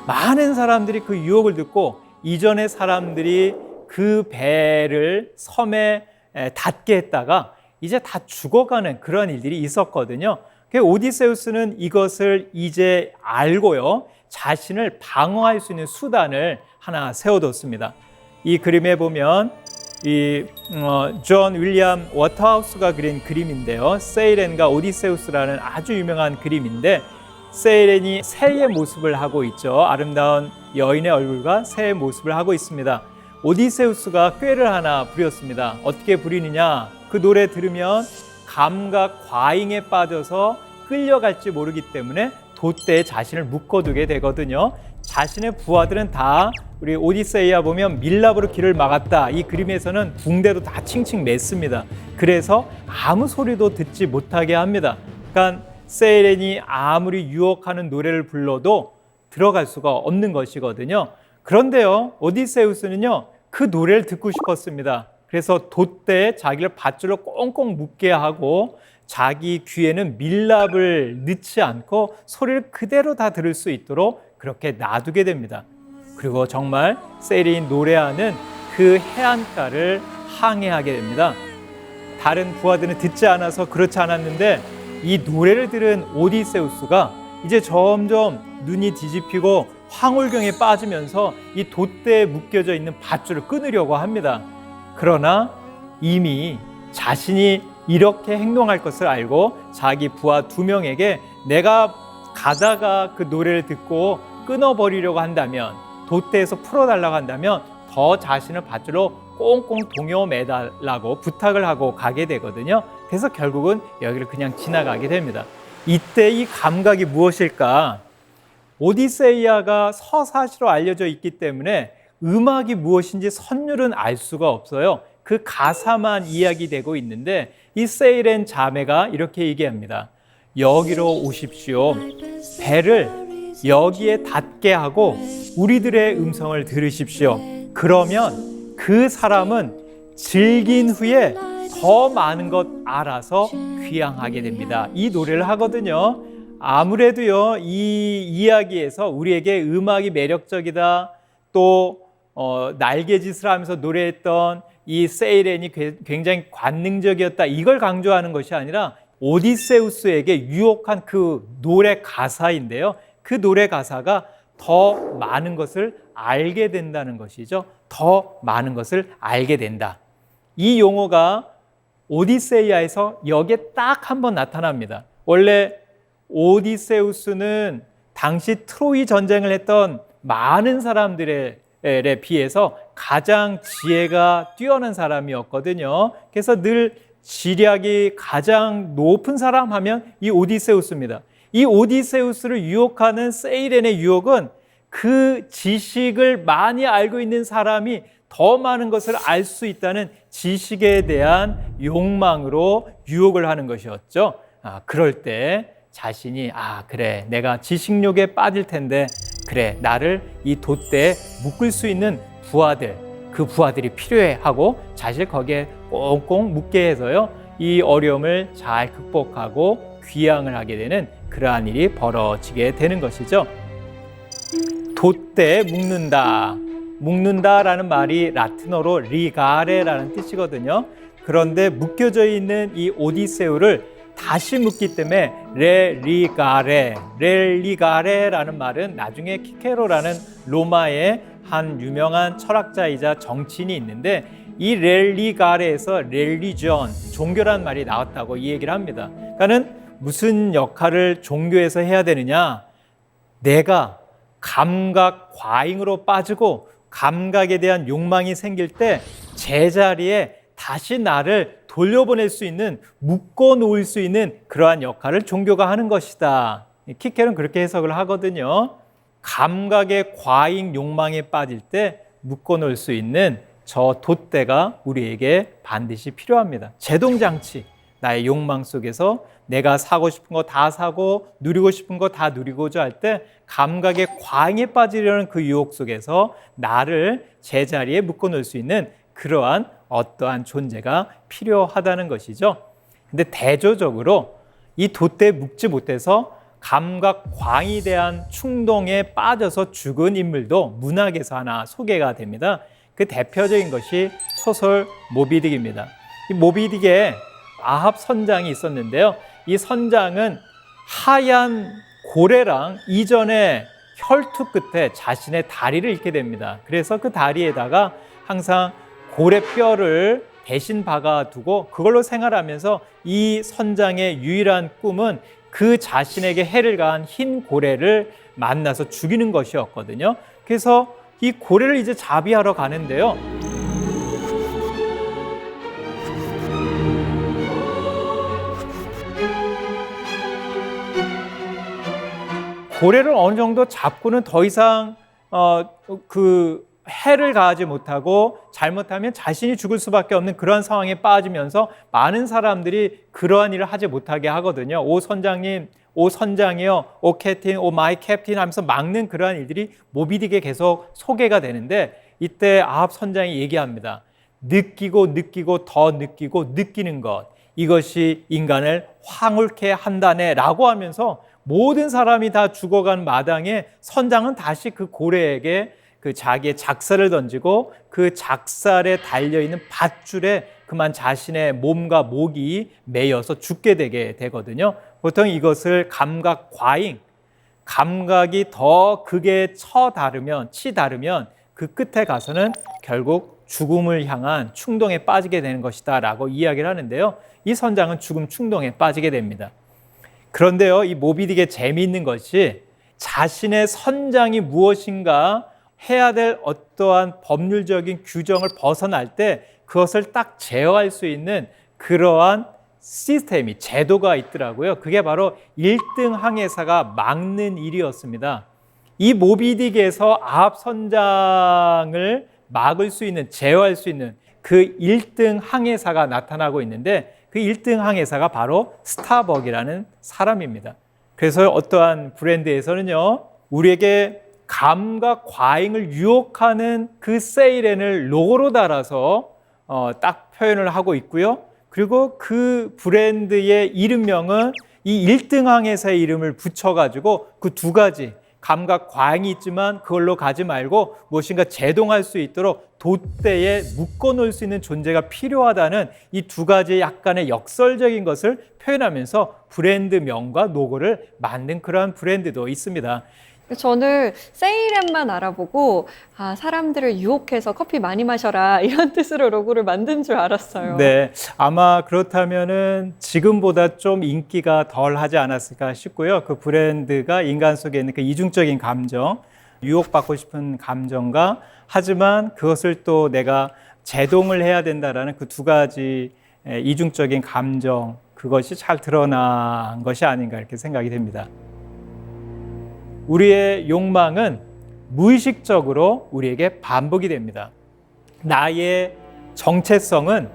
많은 사람들이 그 유혹을 듣고 이전의 사람들이 그 배를 섬에 닿게 했다가 이제 다 죽어가는 그런 일들이 있었거든요. 오디세우스는 이것을 이제 알고요, 자신을 방어할 수 있는 수단을 하나 세워뒀습니다. 이 그림에 보면 존 윌리엄 워터하우스가 그린 그림인데요, 세이렌과 오디세우스라는 아주 유명한 그림인데, 세이렌이 새의 모습을 하고 있죠. 아름다운 여인의 얼굴과 새의 모습을 하고 있습니다. 오디세우스가 꾀를 하나 부렸습니다. 어떻게 부리느냐? 그 노래 들으면 감각 과잉에 빠져서 끌려갈지 모르기 때문에 돛대에 자신을 묶어두게 되거든요. 자신의 부하들은 다, 우리 오디세이아 보면 밀랍으로 길을 막았다, 이 그림에서는 붕대도 다 칭칭 맸습니다. 그래서 아무 소리도 듣지 못하게 합니다. 그러니까 세이렌이 아무리 유혹하는 노래를 불러도 들어갈 수가 없는 것이거든요. 그런데요, 오디세우스는요, 그 노래를 듣고 싶었습니다. 그래서 돛대에 자기를 밧줄로 꽁꽁 묶게 하고 자기 귀에는 밀랍을 넣지 않고 소리를 그대로 다 들을 수 있도록 그렇게 놔두게 됩니다. 그리고 정말 세이렌이 노래하는 그 해안가를 항해하게 됩니다. 다른 부하들은 듣지 않아서 그렇지 않았는데, 이 노래를 들은 오디세우스가 이제 점점 눈이 뒤집히고 황홀경에 빠지면서 이 돛대에 묶여져 있는 밧줄을 끊으려고 합니다. 그러나 이미 자신이 이렇게 행동할 것을 알고 자기 부하 2명에게 내가 가다가 그 노래를 듣고 끊어버리려고 한다면, 돛대에서 풀어달라고 한다면 더 자신을 밧줄로 꽁꽁 동여 매달라고 부탁을 하고 가게 되거든요. 그래서 결국은 여기를 그냥 지나가게 됩니다. 이때 이 감각이 무엇일까? 오디세이아가 서사시로 알려져 있기 때문에 음악이 무엇인지 선율은 알 수가 없어요. 그 가사만 이야기되고 있는데, 이 세이렌 자매가 이렇게 얘기합니다. 여기로 오십시오. 배를 여기에 닿게 하고 우리들의 음성을 들으십시오. 그러면 그 사람은 즐긴 후에 더 많은 것 알아서 귀향하게 됩니다. 이 노래를 하거든요. 아무래도요, 이 이야기에서 우리에게 음악이 매력적이다, 또 날개짓을 하면서 노래했던 이 세이렌이 굉장히 관능적이었다, 이걸 강조하는 것이 아니라 오디세우스에게 유혹한 그 노래 가사인데요, 그 노래 가사가 더 많은 것을 알게 된다는 것이죠. 더 많은 것을 알게 된다. 이 용어가 오디세이아에서 여기에 딱 한 번 나타납니다. 원래 오디세우스는 당시 트로이 전쟁을 했던 많은 사람들에 비해서 가장 지혜가 뛰어난 사람이었거든요. 그래서 늘 지략이 가장 높은 사람 하면 이 오디세우스입니다. 이 오디세우스를 유혹하는 세이렌의 유혹은 그 지식을 많이 알고 있는 사람이 더 많은 것을 알 수 있다는 지식에 대한 욕망으로 유혹을 하는 것이었죠. 그럴 때 자신이 그래, 내가 지식욕에 빠질 텐데, 그래, 나를 이 돛대에 묶을 수 있는 부하들, 그 부하들이 필요해 하고 자신을 거기에 꽁꽁 묶게 해서요, 이 어려움을 잘 극복하고 귀향을 하게 되는 그러한 일이 벌어지게 되는 것이죠. 돛대에 묶는다라는 말이 라틴어로 리가레라는 뜻이거든요. 그런데 묶여져 있는 이 오디세우를 다시 묶기 때문에 렐리가레라는 말은 나중에 키케로라는 로마의 한 유명한 철학자이자 정치인이 있는데, 이 렐리가레에서 렐리전, 종교란 말이 나왔다고 이 얘기를 합니다. 그러니까는 무슨 역할을 종교에서 해야 되느냐? 내가 감각 과잉으로 빠지고 감각에 대한 욕망이 생길 때 제자리에 다시 나를 돌려보낼 수 있는, 묶어 놓을 수 있는 그러한 역할을 종교가 하는 것이다. 키켈은 그렇게 해석을 하거든요. 감각의 과잉 욕망에 빠질 때 묶어 놓을 수 있는 저 돛대가 우리에게 반드시 필요합니다. 제동장치, 나의 욕망 속에서 내가 사고 싶은 거 다 사고 누리고 싶은 거 다 누리고자 할 때 감각의 과잉에 빠지려는 그 유혹 속에서 나를 제자리에 묶어놓을 수 있는 그러한 어떠한 존재가 필요하다는 것이죠. 근데 대조적으로 이 돛대에 묶지 못해서 감각 과잉에 대한 충동에 빠져서 죽은 인물도 문학에서 하나 소개가 됩니다. 그 대표적인 것이 소설 모비딕입니다. 이 모비딕에 아합 선장이 있었는데요. 이 선장은 하얀 고래랑 이전에 혈투 끝에 자신의 다리를 잃게 됩니다. 그래서 그 다리에다가 항상 고래뼈를 대신 박아두고 그걸로 생활하면서 이 선장의 유일한 꿈은 그 자신에게 해를 가한 흰 고래를 만나서 죽이는 것이었거든요. 그래서 이 고래를 이제 자비하러 가는데요. 고래를 어느 정도 잡고는 더 이상 그 해를 가하지 못하고 잘못하면 자신이 죽을 수밖에 없는 그러한 상황에 빠지면서 많은 사람들이 그러한 일을 하지 못하게 하거든요. 오 선장님, 오 선장이요, 오 캡틴, 오 마이 캡틴 하면서 막는 그러한 일들이 모비딕에 계속 소개가 되는데 이때 아합 선장이 얘기합니다. 느끼고 느끼고 더 느끼고 느끼는 것, 이것이 인간을 황홀케 한다네 라고 하면서 모든 사람이 다 죽어간 마당에 선장은 다시 그 고래에게 그 자기의 작살을 던지고 그 작살에 달려있는 밧줄에 그만 자신의 몸과 목이 매여서 죽게 되게 되거든요. 보통 이것을 감각 과잉, 감각이 더 극에 치다르면 그 끝에 가서는 결국 죽음을 향한 충동에 빠지게 되는 것이다 라고 이야기를 하는데요. 이 선장은 죽음 충동에 빠지게 됩니다. 그런데요, 이 모비딕의 재미있는 것이 자신의 선장이 무엇인가 해야 될 어떠한 법률적인 규정을 벗어날 때 그것을 딱 제어할 수 있는 그러한 시스템이, 제도가 있더라고요. 그게 바로 1등 항해사가 막는 일이었습니다. 이 모비딕에서 아합 선장을 막을 수 있는, 제어할 수 있는 그 1등 항해사가 나타나고 있는데 그 1등 항해사가 바로 스타벅이라는 사람입니다. 그래서 어떠한 브랜드에서는요, 우리에게 감각 과잉을 유혹하는 그 세이렌을 로고로 달아서 딱 표현을 하고 있고요. 그리고 그 브랜드의 이름명은 이 1등 항해사의 이름을 붙여가지고 그 두 가지, 감각 과잉이 있지만 그걸로 가지 말고 무엇인가 제동할 수 있도록 돛대에 묶어놓을 수 있는 존재가 필요하다는 이 두 가지 약간의 역설적인 것을 표현하면서 브랜드명과 로고를 만든 그러한 브랜드도 있습니다. 저는 세이렌만 알아보고 사람들을 유혹해서 커피 많이 마셔라 이런 뜻으로 로고를 만든 줄 알았어요. 네, 아마 그렇다면은 지금보다 좀 인기가 덜 하지 않았을까 싶고요. 그 브랜드가 인간 속에 있는 그 이중적인 감정, 유혹받고 싶은 감정과 하지만 그것을 또 내가 제동을 해야 된다라는 그 두 가지 이중적인 감정, 그것이 잘 드러난 것이 아닌가 이렇게 생각이 됩니다. 우리의 욕망은 무의식적으로 우리에게 반복이 됩니다. 나의 정체성은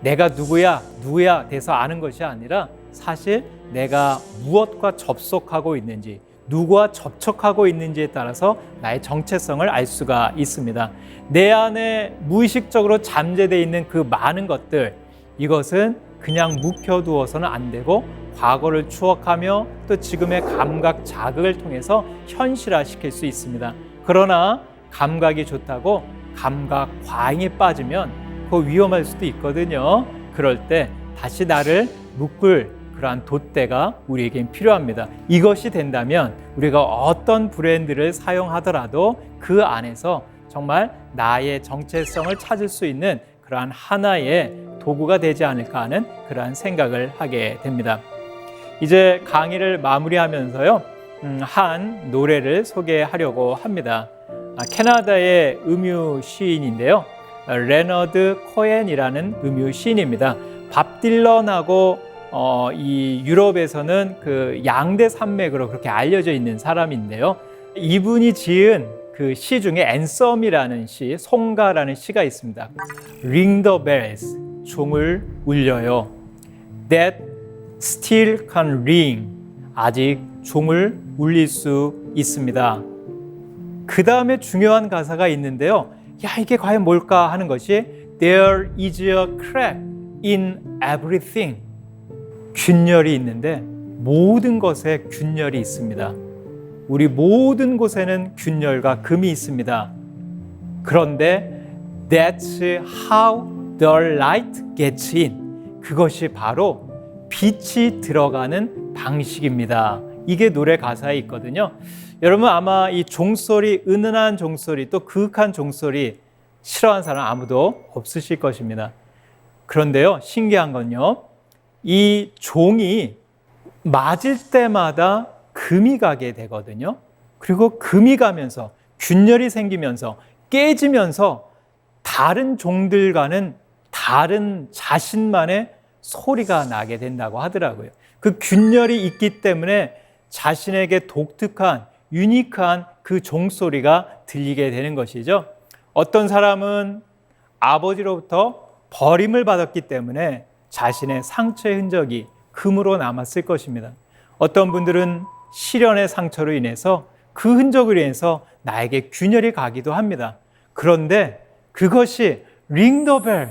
내가 누구야 돼서 아는 것이 아니라 사실 내가 무엇과 접속하고 있는지, 누구와 접촉하고 있는지에 따라서 나의 정체성을 알 수가 있습니다. 내 안에 무의식적으로 잠재되어 있는 그 많은 것들, 이것은 그냥 묵혀두어서는 안 되고 과거를 추억하며 또 지금의 감각 자극을 통해서 현실화시킬 수 있습니다. 그러나 감각이 좋다고 감각 과잉에 빠지면 그거 위험할 수도 있거든요. 그럴 때 다시 나를 묶을 그러한 돛대가 우리에겐 필요합니다. 이것이 된다면 우리가 어떤 브랜드를 사용하더라도 그 안에서 정말 나의 정체성을 찾을 수 있는 그러한 하나의 도구가 되지 않을까 하는 그러한 생각을 하게 됩니다. 이제 강의를 마무리하면서요, 한 노래를 소개하려고 합니다. 캐나다의 음유 시인인데요, 레너드 코엔이라는 음유 시인입니다. 밥 딜런하고 이 유럽에서는 그 양대 산맥으로 그렇게 알려져 있는 사람인데요, 이분이 지은 그 시 중에 앤썸이라는 시, 송가라는 시가 있습니다. Ring the bells, 종을 울려요. that still can ring. 아직 종을 울릴 수 있습니다. 그 다음에 중요한 가사가 있는데요. 야, 이게 과연 뭘까 하는 것이 There is a crack in everything. 균열이 있는데 모든 것에 균열이 있습니다. 우리 모든 곳에는 균열과 금이 있습니다. 그런데 That's how the light gets in. 그것이 바로 빛이 들어가는 방식입니다. 이게 노래 가사에 있거든요. 여러분 아마 이 종소리, 은은한 종소리, 또 그윽한 종소리 싫어하는 사람 아무도 없으실 것입니다. 그런데요, 신기한 건요, 이 종이 맞을 때마다 금이 가게 되거든요. 그리고 금이 가면서 균열이 생기면서 깨지면서 다른 종들과는 다른 자신만의 소리가 나게 된다고 하더라고요. 그 균열이 있기 때문에 자신에게 독특한 유니크한 그 종소리가 들리게 되는 것이죠. 어떤 사람은 아버지로부터 버림을 받았기 때문에 자신의 상처의 흔적이 금으로 남았을 것입니다. 어떤 분들은 시련의 상처로 인해서 그 흔적으로 인해서 나에게 균열이 가기도 합니다. 그런데 그것이 링더벨,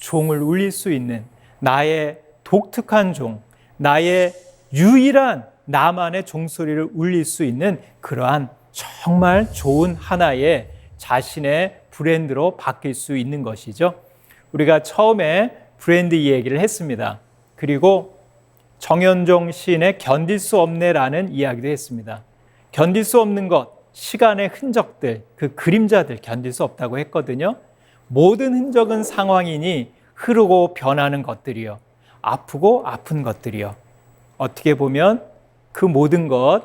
종을 울릴 수 있는 나의 독특한 종, 나의 유일한 나만의 종소리를 울릴 수 있는 그러한 정말 좋은 하나의 자신의 브랜드로 바뀔 수 있는 것이죠. 우리가 처음에 브랜드 이야기를 했습니다. 그리고 정현종 시인의 견딜 수 없네라는 이야기도 했습니다. 견딜 수 없는 것, 시간의 흔적들, 그 그림자들 견딜 수 없다고 했거든요. 모든 흔적은 상황이니 흐르고 변하는 것들이요. 아프고 아픈 것들이요. 어떻게 보면 그 모든 것,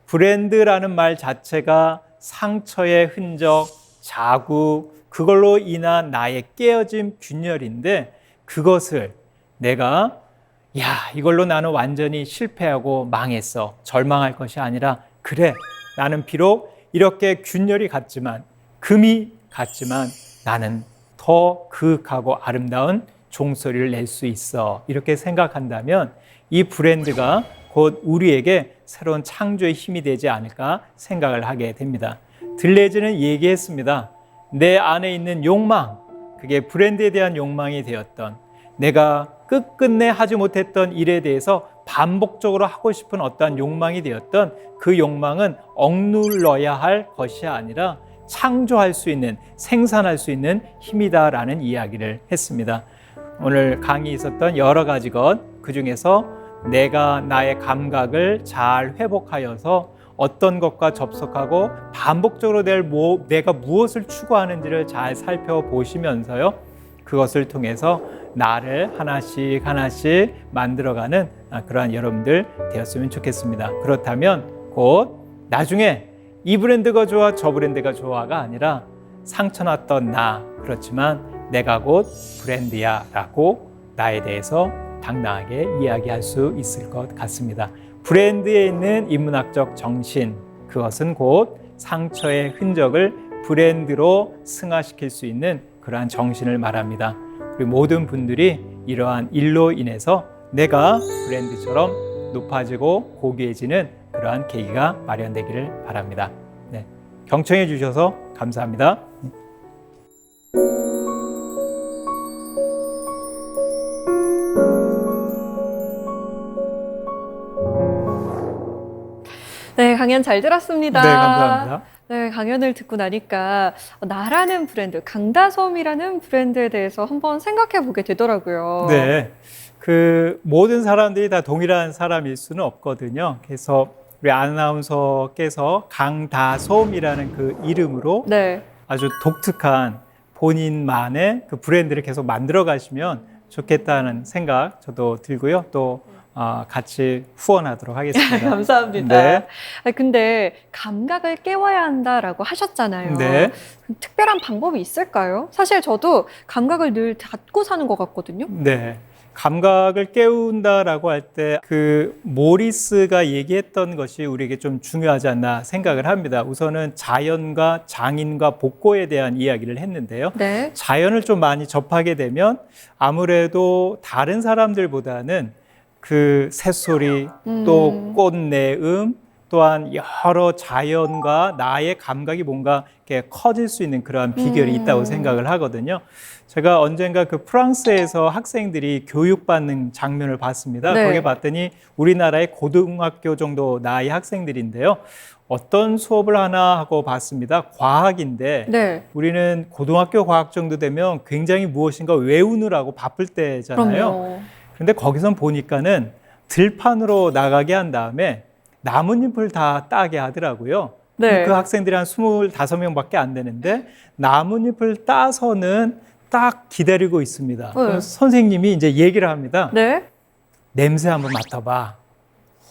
브랜드라는 말 자체가 상처의 흔적, 자국, 그걸로 인한 나의 깨어짐 균열인데 그것을 내가 이걸로 나는 완전히 실패하고 망했어. 절망할 것이 아니라 그래, 나는 비록 이렇게 균열이 같지만 금이 같지만 나는 더 그윽하고 아름다운 종소리를 낼 수 있어. 이렇게 생각한다면 이 브랜드가 곧 우리에게 새로운 창조의 힘이 되지 않을까 생각을 하게 됩니다. 들레즈는 얘기했습니다. 내 안에 있는 욕망, 그게 브랜드에 대한 욕망이 되었던, 내가 끝끝내 하지 못했던 일에 대해서 반복적으로 하고 싶은 어떠한 욕망이 되었던 그 욕망은 억눌러야 할 것이 아니라 창조할 수 있는, 생산할 수 있는 힘이다라는 이야기를 했습니다. 오늘 강의에 있었던 여러 가지 것, 그 중에서 내가 나의 감각을 잘 회복하여서 어떤 것과 접속하고 반복적으로 내가 무엇을 추구하는지를 잘 살펴보시면서요, 그것을 통해서 나를 하나씩 하나씩 만들어가는 그러한 여러분들 되었으면 좋겠습니다. 그렇다면 곧 나중에 이 브랜드가 좋아 저 브랜드가 좋아가 아니라 상처났던 나, 그렇지만 내가 곧 브랜드야 라고 나에 대해서 당당하게 이야기할 수 있을 것 같습니다. 브랜드에 있는 인문학적 정신, 그것은 곧 상처의 흔적을 브랜드로 승화시킬 수 있는 그러한 정신을 말합니다. 우리 모든 분들이 이러한 일로 인해서 내가 브랜드처럼 높아지고 고귀해지는 그러한 계기가 마련되기를 바랍니다. 네, 경청해 주셔서 감사합니다. 네, 강연 잘 들었습니다. 네, 감사합니다. 네, 강연을 듣고 나니까 나라는 브랜드, 강다솜이라는 브랜드에 대해서 한번 생각해 보게 되더라고요. 네, 그 모든 사람들이 다 동일한 사람일 수는 없거든요. 그래서 우리 아나운서께서 강다솜이라는 그 이름으로 네. 아주 독특한 본인만의 그 브랜드를 계속 만들어 가시면 좋겠다는 생각 저도 들고요. 또 같이 후원하도록 하겠습니다. 감사합니다. 네. 근데 감각을 깨워야 한다라고 하셨잖아요. 네. 특별한 방법이 있을까요? 사실 저도 감각을 늘 닫고 사는 것 같거든요. 네. 감각을 깨운다라고 할 때 그 모리스가 얘기했던 것이 우리에게 좀 중요하지 않나 생각을 합니다. 우선은 자연과 장인과 복고에 대한 이야기를 했는데요. 네. 자연을 좀 많이 접하게 되면 아무래도 다른 사람들보다는 그 새소리, 또 꽃내음, 또한 여러 자연과 나의 감각이 뭔가 이렇게 커질 수 있는 그러한 비결이 있다고 생각을 하거든요. 제가 언젠가 그 프랑스에서 학생들이 교육받는 장면을 봤습니다. 네. 거기 봤더니 우리나라의 고등학교 정도 나이 학생들인데요. 어떤 수업을 하나 하고 봤습니다. 과학인데 네. 우리는 고등학교 과학 정도 되면 굉장히 무엇인가 외우느라고 바쁠 때잖아요. 그럼요. 그런데 거기선 보니까는 들판으로 나가게 한 다음에 나뭇잎을 다 따게 하더라고요. 네. 그 학생들이 한 25명밖에 안 되는데 나뭇잎을 따서는 딱 기다리고 있습니다. 그래서 선생님이 이제 얘기를 합니다. 네. 냄새 한번 맡아봐.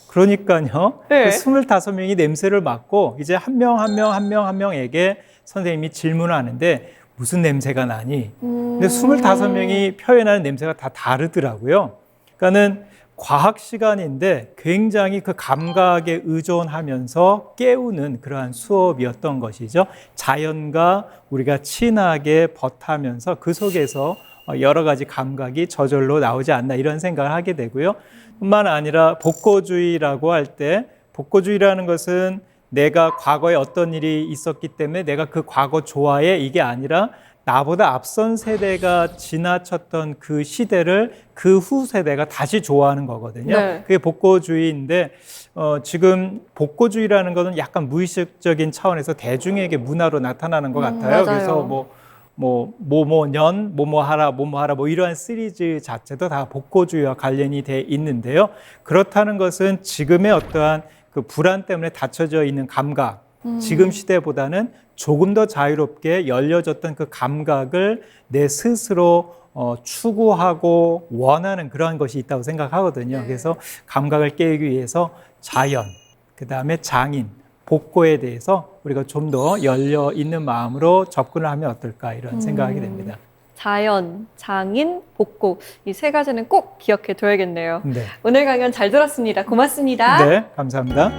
그러니까요. 네. 그 25명이 냄새를 맡고 이제 한 명에게 선생님이 질문을 하는데 무슨 냄새가 나니? 근데 25명이 표현하는 냄새가 다 다르더라고요. 그러니까는 과학 시간인데 굉장히 그 감각에 의존하면서 깨우는 그러한 수업이었던 것이죠. 자연과 우리가 친하게 버타면서 그 속에서 여러 가지 감각이 저절로 나오지 않나 이런 생각을 하게 되고요. 뿐만 아니라 복고주의라고 할 때 복고주의라는 것은 내가 과거에 어떤 일이 있었기 때문에 내가 그 과거 좋아해 이게 아니라 나보다 앞선 세대가 지나쳤던 그 시대를 그 후 세대가 다시 좋아하는 거거든요. 네. 그게 복고주의인데 지금 복고주의라는 것은 약간 무의식적인 차원에서 대중에게 문화로 나타나는 것 같아요. 맞아요. 그래서 뭐뭐년, 뭐뭐하라 뭐 이러한 시리즈 자체도 다 복고주의와 관련이 돼 있는데요. 그렇다는 것은 지금의 어떠한 그 불안 때문에 닫혀져 있는 감각, 지금 시대보다는 조금 더 자유롭게 열려졌던 그 감각을 내 스스로 추구하고 원하는 그러한 것이 있다고 생각하거든요. 그래서 감각을 깨우기 위해서 자연, 그 다음에 장인, 복고에 대해서 우리가 좀 더 열려 있는 마음으로 접근을 하면 어떨까 이런 생각하게 됩니다. 자연, 장인, 복고 이 세 가지는 꼭 기억해 둬야겠네요. 네. 오늘 강연 잘 들었습니다. 고맙습니다. 네, 감사합니다.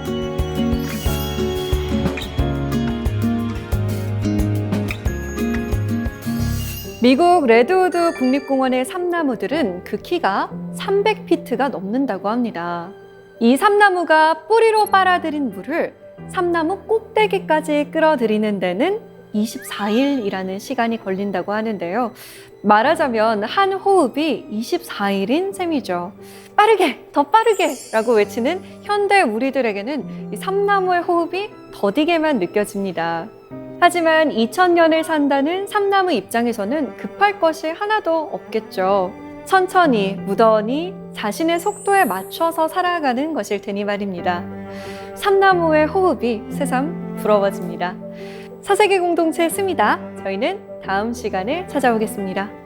미국 레드우드 국립공원의 삼나무들은 그 키가 300피트가 넘는다고 합니다. 이 삼나무가 뿌리로 빨아들인 물을 삼나무 꼭대기까지 끌어들이는 데는 24일이라는 시간이 걸린다고 하는데요. 말하자면 한 호흡이 24일인 셈이죠. 빠르게, 더 빠르게 라고 외치는 현대 우리들에게는 이 삼나무의 호흡이 더디게만 느껴집니다. 하지만 2000년을 산다는 삼나무 입장에서는 급할 것이 하나도 없겠죠. 천천히, 무던히 자신의 속도에 맞춰서 살아가는 것일 테니 말입니다. 삼나무의 호흡이 새삼 부러워집니다. 사세계 공동체 스미다. 저희는 다음 시간에 찾아오겠습니다.